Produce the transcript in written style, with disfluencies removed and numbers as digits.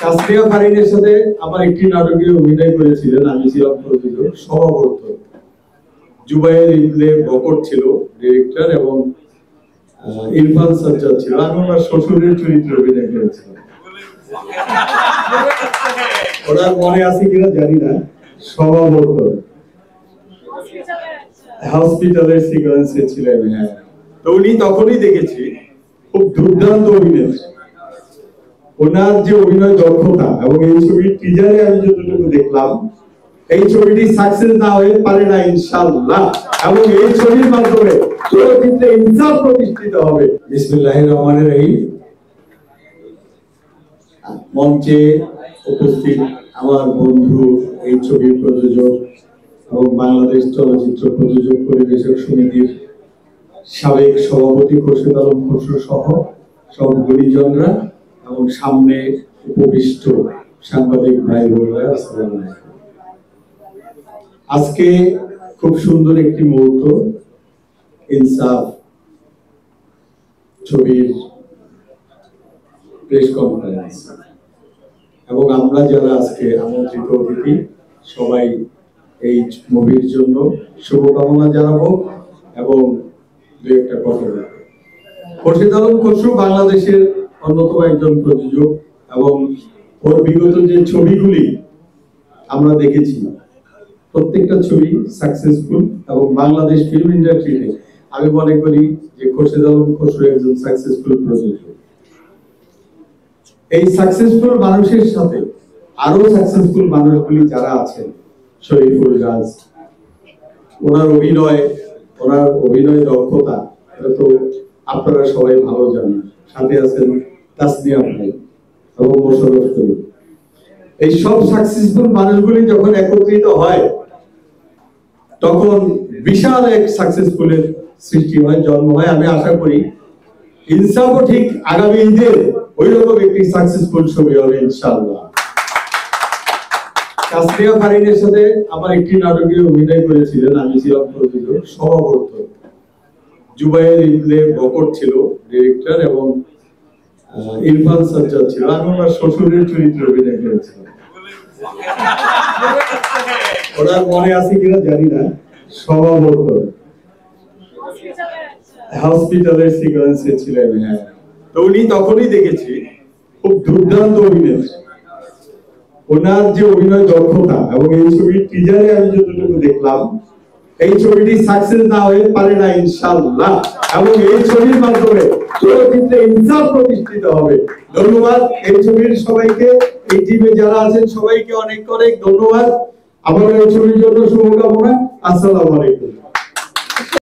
কাসরিয়া ফারিনের সাথে আমার একটি নাটকে অভিনয় করেছিলেন, আমি ছিলাম প্রযোজক, সভাপতি জুবায়ের ইবনে বকর ছিল ডিরেক্টর এবং ইরফান সাজ্জাদ ছিল। আমি আমার শ্বশুরের চরিত্রে অভিনয় করেছিলাম। ওনার মনে আছে কিনা জানি না, সভাপতি হসপিটালের সিকোয়েন্সে ছিলেন। হ্যাঁ, তো উনি তখনই দেখেছি খুব দুর্দান্ত অভিনয়, ওনার যে অভিনয় দক্ষতা, এবং এই ছবির টিজারে আমি যতটুকু দেখলাম এই ছবিটি সাকসেস না হয়ে পারে না ইনশাআল্লাহ, এবং এই ছবির মাধ্যমে চলচ্চিত্রে ইনসাফ প্রতিষ্ঠিত হবে। বিসমিল্লাহির রহমানির রহিম। মঞ্চে উপস্থিত আমার বন্ধু, এই ছবির প্রযোজক এবং বাংলাদেশ চলচ্চিত্র প্রযোজক পরিবেশক সমিতির সাবেক সভাপতি খোরশেদ আলম খসরু সহ সব গুণীজনরা এবং সামনে উপবিষ্ট সাংবাদিক ভাই বোনেরা, আসসালামু আলাইকুম। আজকে খুব সুন্দর একটি মুহূর্ত, ইনসাফ ছবির প্রেস কনফারেন্স, এবং আমরা যারা আজকে আমন্ত্রিত অতিথি সবাই এই মুভির জন্য শুভকামনা জানাবো এবং দু একটা কথা বলবো। খোরশেদ আলম খসরু বাংলাদেশের অন্যতম একজন প্রযোজক, এবং ওর বিগত যে ছবিগুলি আমরা দেখেছি প্রত্যেকটা ছবি সাকসেসফুল, এবং বাংলাদেশ ফিল্ম ইন্ডাস্ট্রিতে আমি মনে করি যে খোরশেদ আলম খসরু একজন সাকসেসফুল প্রযোজক। এই সাকসেসফুল মানুষের সাথে আরো সাকসেসফুল মানুষগুলি যারা আছেন, শরীফুল রাজ, ওনার অভিনয় দক্ষতা এটা তো আপনারা সবাই ভালো জানেন। সাথে আছেন তাসনিয়া ভাই এবং মোশাররফ করিম। এই সব সাকসেসফুল মানুষগুলি যখন একত্রিত হয় তখন বিশাল এক সাকসেসফুলের সৃষ্টি হয়, জন্ম হয়। আমি আশা করি ইনসাফও ঠিক আগামী ঈদের ওই রকম একটি সাকসেসফুল ছবি হবে ইনশাআল্লাহ। কাসরিয়া ফারিনের সাথে আমার একটি নাটকে অভিনয় করেছিলেন, আমি ছিলাম প্রযোজক, সভাপতি জুবায়ের ইবনে বকর ছিল ডিরেক্টর এবং ইরফান সাজ্জাদ ছিল। আমি আমার শ্বশুরের চরিত্রে অভিনয় করেছিলাম। ওনার মনে আছে কিনা জানি না, সভাপতি হসপিটালের সিকোয়েন্সে ছিলেন। হ্যাঁ, তো উনি তখনই দেখেছি খুব দুর্দান্ত অভিনয়, ওনার যে অভিনয় দক্ষতা, এবং এই ছবির টিজারে আমি যতটুকু দেখলাম এই ছবিটি সাকসেস না হয়ে পারে না ইনশাআল্লাহ, এবং এই ছবির মাধ্যমে চলচ্চিত্রে ইনসাফ প্রতিষ্ঠিত হবে। ধন্যবাদ এই ছবির সবাইকে, এই টিমে যারা আছেন সবাইকে অনেক অনেক ধন্যবাদ। আমার এই ছবির জন্য শুভকামনা। আসসালামু আলাইকুম।